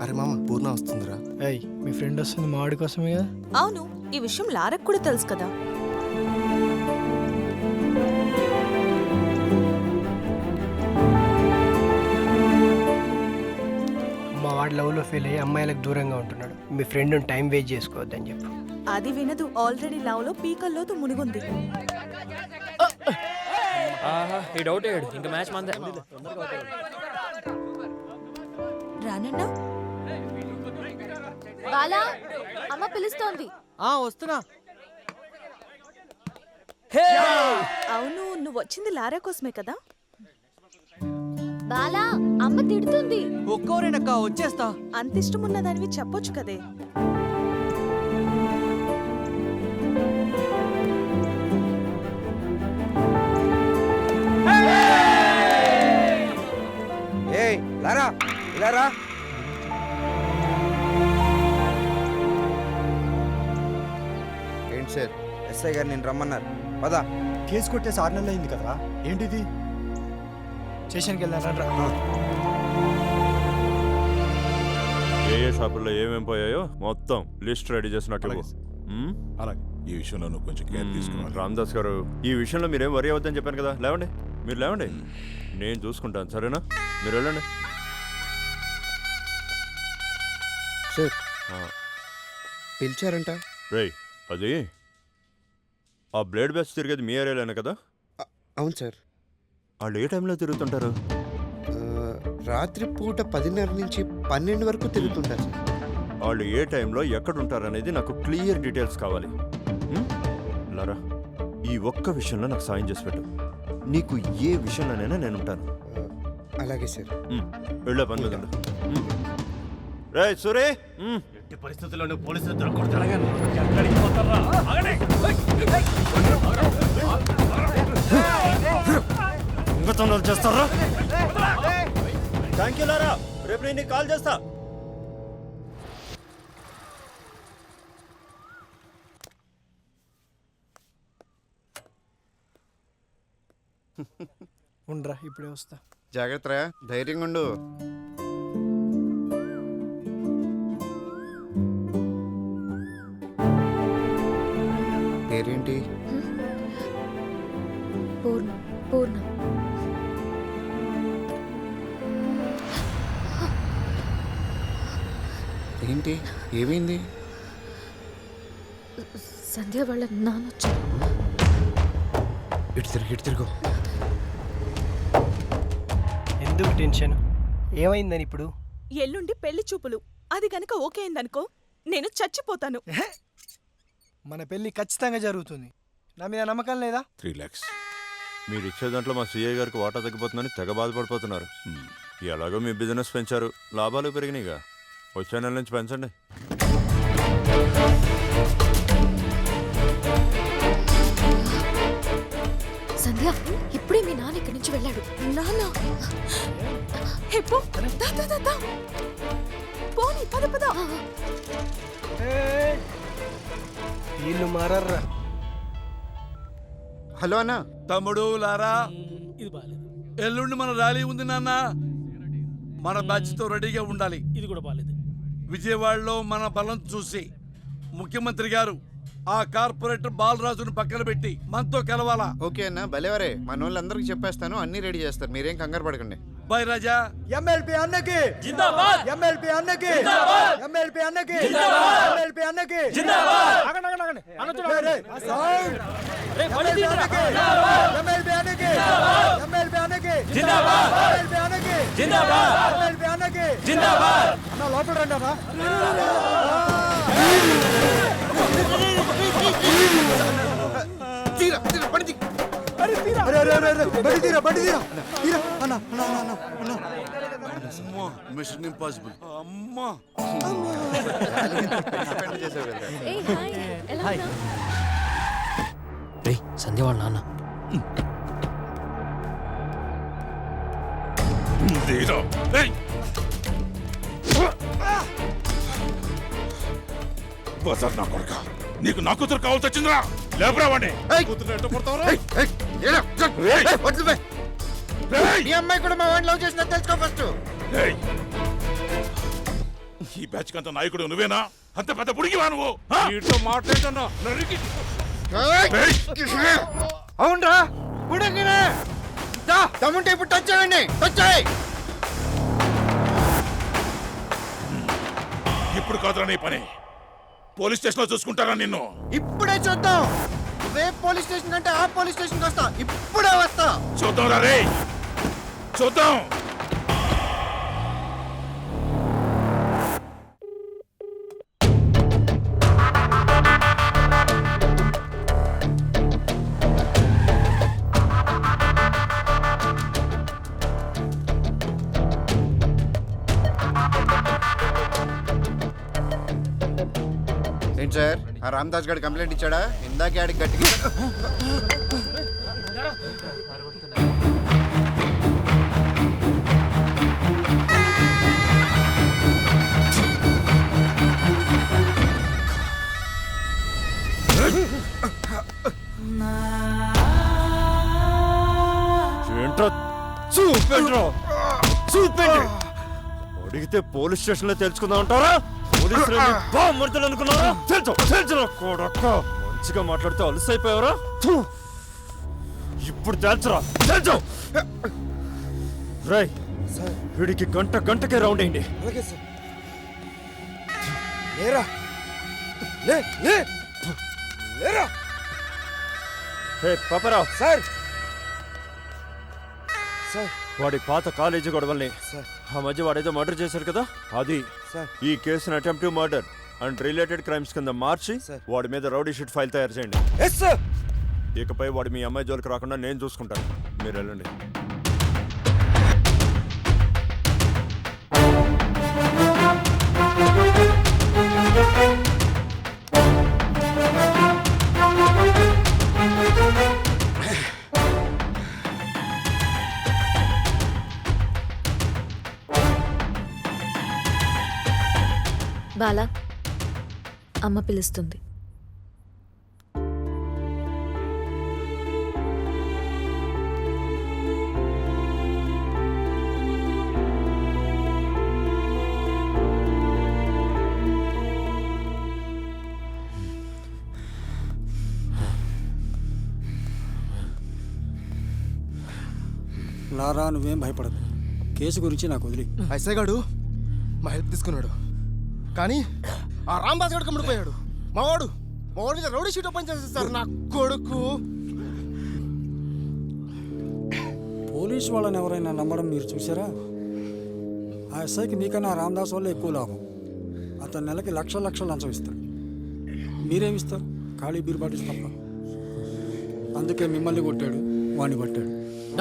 అరే మామ పూర్ణ వస్తుందిరా. ఏయ్ మీ ఫ్రెండ్ వస్తుంది మా వాడి కోసమే కదా. అవును, ఈ విషయం లారకు కూడా తెలుసు కదా. మా వాడి లవ్లో ఫెయిల్ అయ్యి అమ్మాయిలకు దూరంగా ఉంటున్నాడు. మీ ఫ్రెండ్ టైం వేస్ట్ చేసుకోవద్దని చెప్పు. అది వినదు, ఆల్రెడీ లవ్ లో పీకల్లోతు మునిగుంది. ఈ డౌట్ అయ్యాడు ఇంకా మ్యాచ్ మందే. రానన్నా బాలా అమ్మ పిలుస్తోంది. వస్తున్నా. అవును, నువ్వు వచ్చింది లారా కోసమే కదా. బాలా అమ్మ తిడుతుంది. ఒక్కోరేనక్క వచ్చేస్తా. అంత ఇష్టం ఉన్నదానివి చెప్పొచ్చు కదే. ఏయ్ లారా లారా, ఏంటి సార్ ఎస్ఐ గారు నేను రమ్మన్నారు, పదా. కేసు కొట్టేసి 6 నెలలు అయింది కదరా, ఏంటిది? స్టేషన్కి వెళ్దారా. ఏ ఏ షాపుల్లో ఏమేం పోయాయో మొత్తం లిస్ట్ రెడీ చేసి నాకు ఇవ్వు. అలాగే. ఈ విషయంలో నువ్వు కొంచెం కేర్ తీసుకోవాలి. రామదాస్ గారు, ఈ విషయంలో మీరేం వరి అవద్దని చెప్పాను కదా. లేవండి, మీరు లేవండి, నేను చూసుకుంటాను, సరేనా? మీరు వెళ్ళండి. సార్ పిలిచారంట. రేయ్, అది ఆ బ్లేడ్ బ్యాచ్ తిరిగేది మీ ఏరియాలోనే కదా? అవును సార్. వాళ్ళు ఏ టైంలో తిరుగుతుంటారు? రాత్రి పూట 10:30 నుంచి 12 వరకు తిరుగుతుంటారు సార్. వాళ్ళు ఏ టైంలో ఎక్కడ ఉంటారనేది నాకు క్లియర్ డీటెయిల్స్ కావాలి. లారా, ఈ ఒక్క విషయంలో నాకు సాయం చేసి పెట్టు. నీకు ఏ విషయంలోనైనా నేను ఉంటాను. అలాగే సార్. వెళ్ళే పని మీద. రే సూరే, పరిస్థితుల్లో నువ్వు పోలీసులు దొరకకూడదు. ఎక్కడికి పోతారా? దొంగతనాలు చేస్తారా? థ్యాంక్ యూ లారా, రేపు నేను కాల్ చేస్తా. ఉండరా, ఇప్పుడే వస్తా. జాగ్రత్త, ధైర్యంగా ఉండు. పేరేంటి? పూర్ణ. పూర్ణ. ఏంటి, ఏమైంది? సంధ్య వాళ్ళ నాన్న వచ్చారు. ఇటు తిరుగు. ఎందుకు టెన్షన్? ఏమైందని ఇప్పుడు? ఎల్లుండి పెళ్లి చూపులు. అది గనక ఓకే అయిందనుకో, నేను చచ్చిపోతాను. మన పెళ్లి ఖచ్చితంగా జరుగుతుంది. నా మీద నమ్మకం లేదా? 3 lakhs. మీరు ఇచ్చే దాంట్లో మా సీఐ గారికి వాటా తగ్గిపోతుందని తెగ బాధపడిపోతున్నారు. ఎలాగో మీ బిజినెస్ పెంచారు, లాభాలు పెరిగినాయిగా. వచ్చే నెల నుంచి పెంచండి. సంధ్య ఇప్పుడే మీ నాన్న ఇక్కడి నుంచి వెళ్ళాడు. నాన్న పోనీ, పద పద. వీళ్ళు మారర్రా. హలో అన్న. తమ్ముడు లారా, ఇది బాలేదు. ఎల్లుండి మన ర్యాలీ ఉంది నాన్న. మన బ్యాచ్ తో రెడీగా ఉండాలి. ఇది కూడా బాలేదు. విజయవాడలో మన బలం చూసి ముఖ్యమంత్రి గారు ఆ కార్పొరేటర్ బాలరాజును పక్కన పెట్టి మనతో కలవాలా? ఓకే అన్న, భలేవరే. మన వాళ్ళందరికీ చెప్పేస్తాను, అన్ని రెడీ చేస్తారు, మీరేం కంగారు పడకండి. బాయ్ రాజా. ఎమ్మెల్పీ అన్నకి జిందాబాద్. ఎమ్మెల్పీ అన్నకి జిందాబాద్. ఎమ్మెల్పీ అన్నకి జిందాబాద్. ఎమ్మెల్పీ అన్నకి జిందాబాద్. ఆగండి. సౌండ్. రే, బండి ఎమ్మెల్పీ తీయరా. అన్నకి ఎమ్మెల్పీ అన్నకి ఎమ్మెల్పీ అన్నకి జిందాబాద్. ఎమ్మెల్పీ అన్నకి జిందాబాద్. ఎమ్మెల్పీ అన్నకి జిందాబాద్. అన్న లోపల రండి అన్న. Mission impossible. అమ్మా ఏయ్ హాయ్, ఎలా ఉన్నావ్? రే, సంధ్య వాళ్ళ నాన్న. బజార్ నా కొడుకా, నీకు నా కూతురు కావాల్సి వచ్చిందిరా? లేపరా వాడిని. కూతురు ఎట్ట కొడతావురా? మీ అమ్మాయి కూడా మా వాడిని లవ్ చేసిందని తెలుసుకో ఫస్ట్. ఏయ్! ఈ బ్యాచ్ కంత నాయకుడు నువ్వేనా? అంత పెద్ద పుడిగివా నువ్వు? ఆ? వీటితో మాట్లాడుతున్నా నరికి ఏయ్! అవునరా ఉడకినే తమ్ముంటే ఇప్పుడు టచ్ చేయండి టచ్ చేయి. ఇప్పుడు కాదురా నీ పని. పోలీస్ స్టేషన్ లో చూసుకుంటారా నిన్ను? ఇప్పుడే చూద్దాం. ఏ పోలీస్ స్టేషన్ అంటే ఆ పోలీస్ స్టేషన్కి వస్తా. ఇప్పుడే వస్తా. చూద్దాం రా రే, చూద్దాం. ఏంటి సార్ ఆ రామదాస్ గారు కంప్లైంట్ ఇచ్చాడా? ఇందాకే ఆడికి గట్టిగా ఏంట్రా చూపెట్రా, చూపెట్టి అడిగితే పోలీస్ స్టేషన్ లో తెలుసుకుందాం అంటారా? పోలీసులు బామ్మర్దలు అనుకున్నారా? తెలుసు కొడక్క. మంచిగా మాట్లాడితే అలసైపోయావరా? థూ. ఇప్పుడు తెలుసురా, తెలుసు. రై వీడికి గంటకే రౌండ్ అయింది. అలాగే సార్. లేరా లే లే లేరా హే పాపరావు, సార్. సార్ వాడి పాత కాలేజీ గొడవల్ని సార్. ఆ మధ్య వాడేదో మర్డర్ చేశారు కదా, అది సార్. ఈ కేసును attempt murder and related crimes కింద మార్చి సార్. వాడి మీద రౌడీ షీట్ ఫైల్ తయారు చేయండి. Yes sir. ఇకపై వాడు మీ అమ్మాయి జోలికి రాకుండా నేను చూసుకుంటాను. మీరు వెళ్ళండి. బాలా అమ్మ పిలుస్తుంది. లారా నువ్వేం భయపడదు. కేసు గురించి నాకు వదిలి. ఐసై గాడు మా హెల్ప్ తీసుకున్నాడు, కానీ ఆ రాంబాస్ గడు కమ్ముడిపోయాడు. మావాడు మీద రౌడీ షీట్ ఓపెన్ చేసేస్తారు. నా కొడుకు పోలీసు వాళ్ళని ఎవరైనా నమ్మడం మీరు చూసారా? ఆ ఎస్ఐకి మీకన్నా రామదాస్ వల్ల ఎక్కువ లాభం. అతను నెలకి లక్షలు లంచం ఇస్తాడు. మీరేమిస్తారు? ఖాళీ బీరు బాటిల్స్ తప్ప. అందుకే మిమ్మల్ని కొట్టాడు, వాణ్ణి పట్టాడు.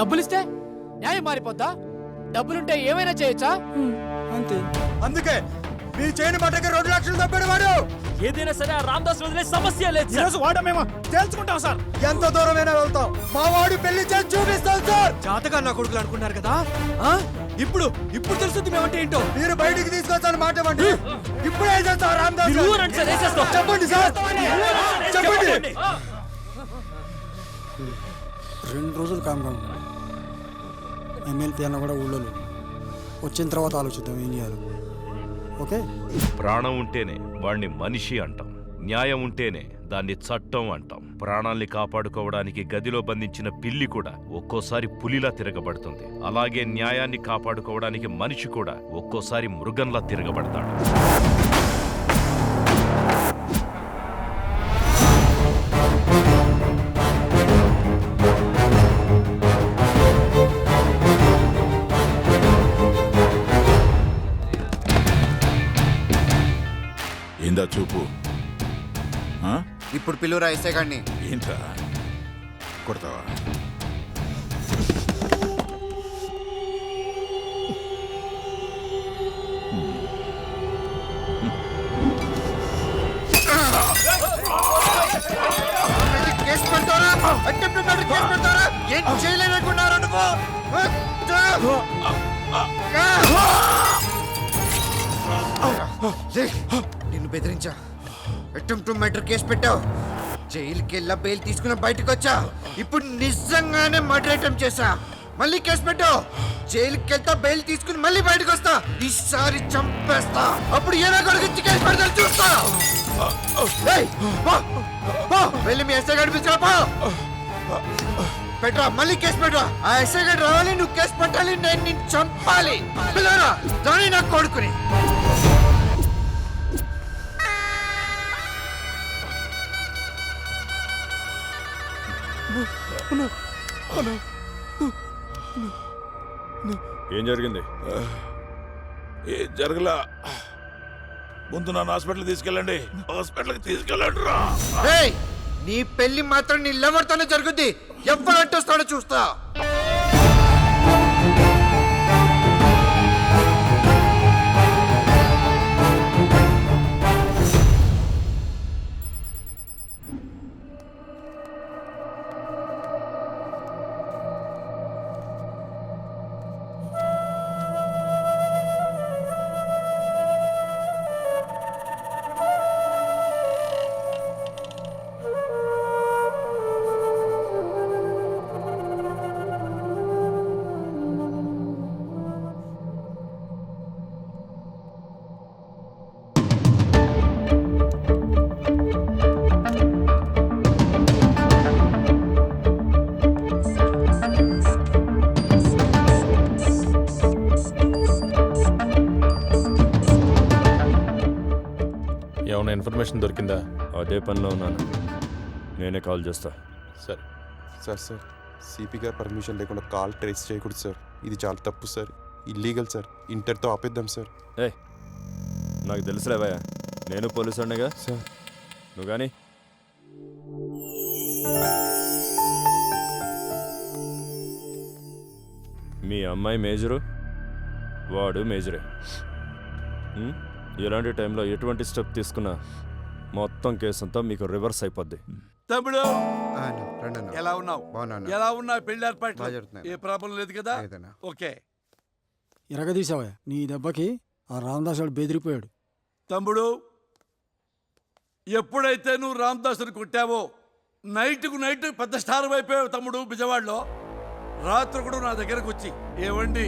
డబ్బులిస్తే న్యాయం మారిపోద్దా? డబ్బులుంటే ఏమైనా చేయొచ్చా? అంతే. అందుకే మీ చేయని బట్టకి 2 లక్షలు తప్పాడు వాడు. ఏదైనా సరే ఆ రామదాస్ వదిలే సమస్య లేదు సార్. వాడమేమో తెలుసుకుంటాం సార్. ఎంత దూరమైనా వెళ్తాం. మా వాడు పెళ్లి చేసి చూపిస్తాం సార్. జాతగా నా కొడుకులు అనుకున్నారు కదా, ఇప్పుడు తెలుస్తుంది మేమంటే ఏంటో. మీరు బయటికి తీసుకొచ్చాను మాట ఇవ్వండి. ఇప్పుడే చేస్తాం రామదాస్. మీరు ఊరండి సార్, వేసేస్తాం. చెప్పండి సార్, చెప్పండి. 2 రోజులు కామ్గా ఉన్నాడు. ఎమ్మెల్పీ అన్న కూడా ఊళ్ళో లేదు. వచ్చిన తర్వాత ఆలోచిద్దాం ఏం చేయాలి. ఓకే. ప్రాణం ఉంటేనే వాణ్ణి మనిషి అంటాం, న్యాయం ఉంటేనే దాన్ని చట్టం అంటాం. ప్రాణాల్ని కాపాడుకోవడానికి గదిలో బంధించిన పిల్లి కూడా ఒక్కోసారి పులిలా తిరగబడుతుంది. అలాగే న్యాయాన్ని కాపాడుకోవడానికి మనిషి కూడా ఒక్కోసారి మృగంలా తిరగబడతాడు. ఏందా చూపు? ఇప్పుడు పిలువురా ఎస్ఐ గారిని. ఏంట్రా కొడతావా? కేసు పెడతారా? అటెంప్ట్ మర్డర్ కేసు పెడతారా? ఏం చేయలేనుకున్నారా నువ్వు? నిన్ను బెదిరించా, అటెంప్ట్ మర్డర్ కేసు పెట్టావు, జైలుకి వెళ్ళా బెయిల్ తీసుకుని బయటకు వచ్చా. ఇప్పుడు నిజంగానే మర్డర్ అటెంప్ట్ చేశా. మళ్ళీ కేసు పెట్టావు, జైలుకి వెళ్తా బెయిల్ తీసుకుని మళ్ళీ బయటకు వస్తా. ఈసారి చంపేస్తా. అప్పుడు ఏదో కొడుకు చికెన్ పెడతాను చూస్తా. ఏయ్, పో, పో, వెళ్ళి మీ ఎస్ఐ గారి పిలుచుకో, పో. పెట్టరా, మళ్ళీ కేసు పెట్టరా. ఆ ఎస్ఐ గారు రావాలి, నువ్వు కేసు పెట్టాలి, నేను నిన్ను చంపాలి. పిల్లరా దాని నా కొడుకుని. ఏం జరిగింది? ఏ జరగలా. ముందు నన్ను హాస్పిటల్ తీసుకెళ్ళండి. హాస్పిటల్కి తీసుకెళ్ళండి రా. ఏయ్, నీ పెళ్లి మాత్రం నీ లవర్తోనే జరుగుద్ది. ఎవరు అంటొస్తాడో చూస్తా. ఏమైనా ఇన్ఫర్మేషన్ దొరికిందా? అదే పనిలో ఉన్నాను, నేనే కాల్ చేస్తా. సరే. సార్ సిపి గారు పర్మిషన్ లేకుండా కాల్ ట్రేస్ చేయకూడదు సార్. ఇది చాలా తప్పు సార్, ఇల్లీగల్ సార్. ఇంటర్తో ఆపేద్దాం సార్. నాకు తెలుసులేవయ్యా, నేను పోలీసు ఉండగా సార్. నువ్వు కానీ మీ అమ్మాయి మేజరు, వాడు మేజరే. ఇలాంటి టైంలో ఎటువంటి స్టెప్ తీసుకున్నా మొత్తం కేసు అంతా మీకు రివర్స్ అయిపోద్ది. తమ్ముడు రండి అన్న. ఎలా ఉన్నావు? బాగున్నాను. ఎలా ఉన్నా పెళ్లి బాగా ఏర్పాట్లు? జరుగుతున్నాయి. ఏ ప్రాబ్లం లేదు కదా? లేదన్నా. ఓకే. ఎరగదీసావా నీ దెబ్బకి ఆ రామదాస్ గారు బెదిరిపోయాడు. తమ్ముడు, ఎప్పుడైతే నువ్వు రామదాసుని కొట్టావో నైట్కు నైట్ పెద్ద స్టార్ అయిపోయావు తమ్ముడు. బిజవాడలో రాత్రి కూడా నా దగ్గరకు వచ్చి, ఏవండి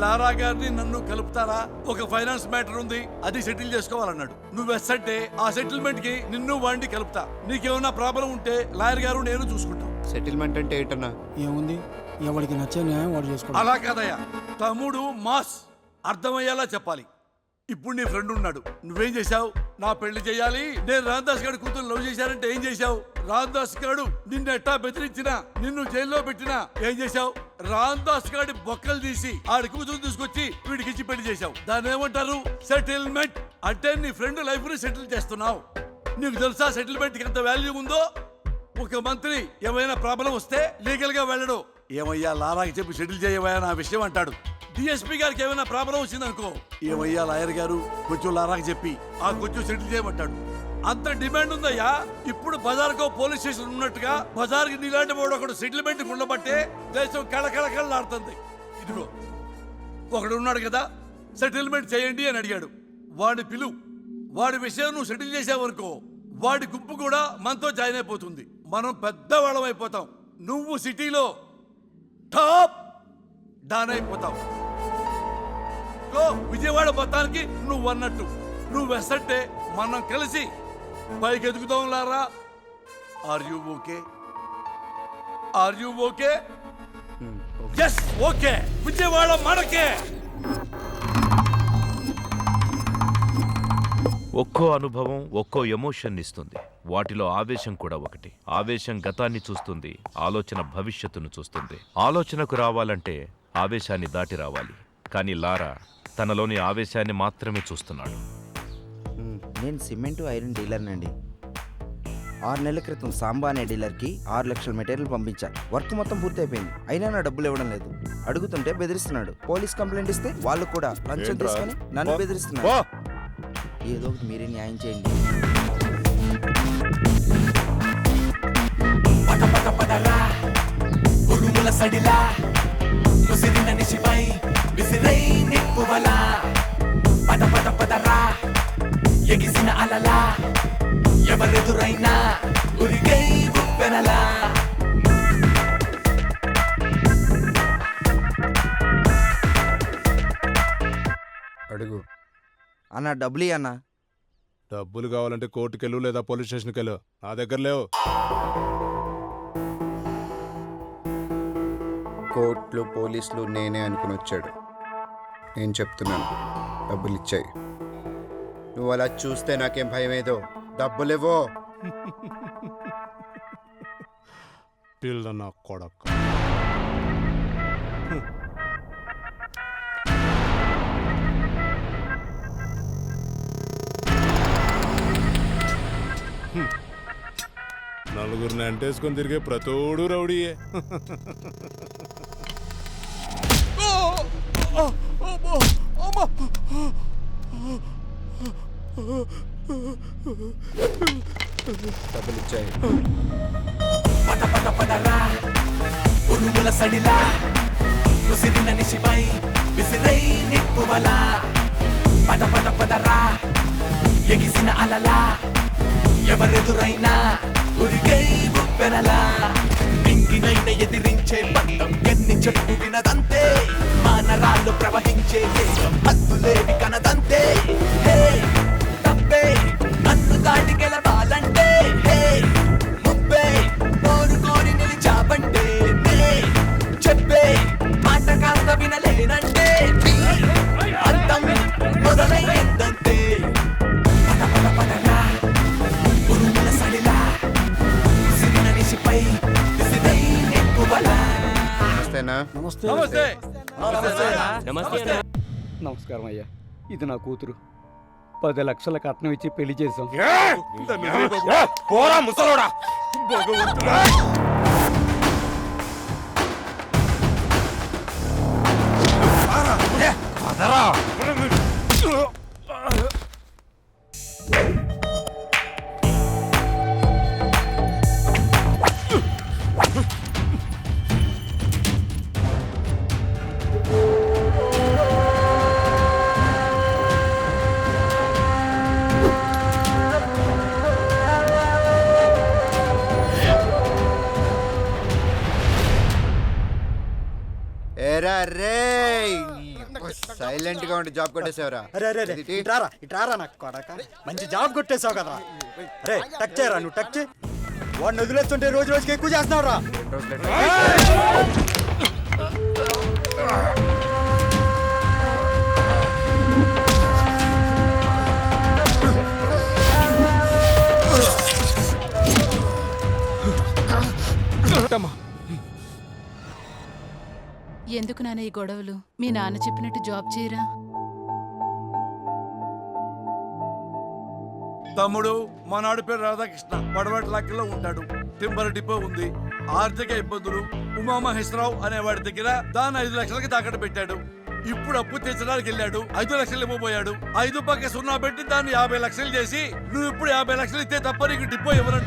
లారా గారిని నన్ను కలుపుతారా, ఒక ఫైనాన్స్ మ్యాటర్ ఉంది, అది సెటిల్ చేసుకోవాలన్నాడు. నువ్వు ఎస్సంటే ఆ సెటిల్మెంట్ కి నిన్ను వాడిని కలుపుతా. నీకేమన్నా ప్రాబ్లం ఉంటే లాయర్ గారు నేను చూసుకుంటాం. సెటిల్మెంట్ అంటే ఏంటన్నా? ఏముంది, ఎవరికి నచ్చే న్యాయం వాడు చేసుకోవాలి. అలా కాదయ్యా తమ్ముడు, మాస్ అర్థమయ్యేలా చెప్పాలి. ఇప్పుడు నీ ఫ్రెండ్ ఉన్నాడు, నువ్వేం చేశావు? నా పెళ్లి చేయాలి, నేను రామదాస్ గారి కూతురు లవ్ చేశానంటే ఏం చేశావు? రామదాస్ గారు నిన్ను ఎట్టా బెదిరించినా, నిన్ను జైల్లో పెట్టినా ఏం చేశావు? రామదాస్ గారి బొక్కలు తీసి ఆడి కూతురు తీసుకొచ్చి వీడికి ఇచ్చి పెళ్లి చేశావు. దాన్ని ఏమంటారు? సెటిల్మెంట్. అంటే నీ ఫ్రెండ్ లైఫ్ ని సెటిల్ చేస్తున్నావు. నీకు తెలుసా సెటిల్మెంట్ కి ఎంత వాల్యూ ఉందో? ఒక మంత్రి ఏమైనా ప్రాబ్లం వస్తే లీగల్ గా వెళ్ళడు. ఏమయ్యా లారాకి చెప్పి సెటిల్ చేయవయ్యా నా విషయం అంటాడు. డిఎస్పీ గారికి ఏమైనా ప్రాబ్లం వచ్చిందనుకో, ఏమయ్యా లాయర్ గారు కొంచెం లారాకి చెప్పి ఆ కొంచెం సెటిల్ చేయమంటాడు. అంత డిమాండ్ ఉందయ్యా. ఇప్పుడు బజార్కో పోలీస్ స్టేషన్ ఉన్నట్టుగా బజార్కి నీలాంటి వాడు ఒకడు సెటిల్మెంట్ ఉండబట్టే దేశం కళకళకళలాడుతుంది. ఇదిగో ఒకడు ఉన్నాడు కదా, సెటిల్మెంట్ చేయండి అని అడిగాడు. వాడి పిలువు, వాడి విషయం నువ్వు సెటిల్ చేసావనుకో, వాడి గుంపు కూడా మనతో జాయిన్ అయిపోతుంది. మనం పెద్దవాళ్ళం అయిపోతాం. నువ్వు సిటీలో టాప్ డాన్ అయిపోతావు. విజయవాడ మొత్తానికి నువ్వు అన్నట్టు. నువ్వు వెస్సంటే మనం కలిసి పైకి ఎదుగుతాం లారా. Are you okay? Are you okay? Yes, okay. Vijayawada మనకే. ఒక్కో అనుభవం ఒక్కో ఎమోషన్ ఇస్తుంది. వాటిలో ఆవేశం కూడా ఒకటి. ఆవేశం గతాన్ని చూస్తుంది, ఆలోచన భవిష్యత్తును చూస్తుంది. ఆలోచనకు రావాలంటే ఆవేశాన్ని దాటి రావాలి. కానీ లారా తనలోని ఆవేశాన్ని మాత్రమే చూస్తున్నాడు. నేను సిమెంట్ ఐరన్ డీలర్నండి. 6 నెలల క్రితం సాంబా అనే డీలర్కి 6 లక్షల మెటీరియల్ పంపించా. వర్క్ మొత్తం పూర్తయిపోయింది, అయినా నా డబ్బులు ఇవ్వడం లేదు. అడుగుతుంటే బెదిరిస్తున్నాడు. పోలీస్ కంప్లైంట్ ఇస్తే వాళ్ళు కూడా లంచం తీసుకొని నన్ను బెదిరిస్తున్నారు. ఏదో ఒకటి మీరే న్యాయం చేయండి. ఎగిసిన అలలా ఎవరెదురైనా ఉరిగై ఉప్పెనలా. అడుగు. అన్న డబ్బులు అన్న. డబ్బులు కావాలంటే కోర్టుకెళ్ళు లేదా పోలీస్ స్టేషన్కి వెళ్ళు. నా దగ్గర లేవు. కోర్టులు పోలీసులు నేనే అనుకుని వచ్చాడు. నేను చెప్తున్నాను, డబ్బులు ఇచ్చాయి. నువ్వు అలా చూస్తే నాకేం భయమేదో. డబ్బులేవో. పిల్ల నా కొడక. నలుగురిని అంటేసుకొని తిరిగే ప్రతోడు రౌడీయే. డబ్బులు ఇచ్చాయి. పద పద పదరా ఉరుముల సడిలా ముసిరిన నిశిపై విసిరై నిప్పువలా. పద పద పదరా ఎగిసిన అలలా ఎవరెదురైనా ఉరిగై గుప్పెనలా. నింగినైన ఎదిరించే పంతం ఎన్ని చెప్పు వినదంతే. మానరాళ్ళు ప్రవహించే వేగం హద్దులేవి కనదంతే. హే తప్పే నన్ను దాటి గెలవాలంటే. హే ముప్పే కోరుకోని నిలిచావంటే. చెప్పే మాట కాస్త వినలేనంటే. అర్థం మొదలయ్యిందంతే. పద పద పదరా ఉరుముల సడిలా విసిరిన నిశిపై విసిరై నిప్పువలా. నమస్తేనా? నమస్తే. నమస్తే. నమస్కారం అయ్యా. ఇది నా కూతురు. 10 లక్షల కట్నం ఇచ్చి పెళ్లి చేశాం. పోరా ముసలోడా. ఏరా రే, సైలెంట్ గా ఉండి జాబ్ కొట్టేసావురా. ఇట్రారా నాకు కొడక. మంచి జాబ్ కొట్టేశావు కదా. రే టచ్ చేయరా, నువ్వు టచ్ చేయి. వాడిని వదిలేస్తుంటే రోజు రోజుకి ఎక్కువ చేస్తున్నావు రా. ఎందుకు నాన్న ఈ గొడవలు? మీ నాన్న చెప్పినట్టు జాబ్ చేయరా? తమ్ముడు మా నాడు పేరు రాధాకృష్ణ. పడవటి లాక్కిలో ఉంటాడు. టింబర్ డిపో ఉంది. ఆర్థిక ఇబ్బందులు. ఉమామహేశ్వరరావు అనేవాడి దగ్గర దాన్ని 5 లక్షలకి తాకట్టు పెట్టాడు. ఇప్పుడు అప్పు తెచ్చడానికి వెళ్ళాడు. 5 లక్షలు ఇవ్వబోయాడు. 5 పక్క 0 పెట్టి దాన్ని 50 లక్షలు చేసి, నువ్వు ఇప్పుడు 50 లక్షలు ఇస్తే తప్ప నీకు డిపో ఇవ్వను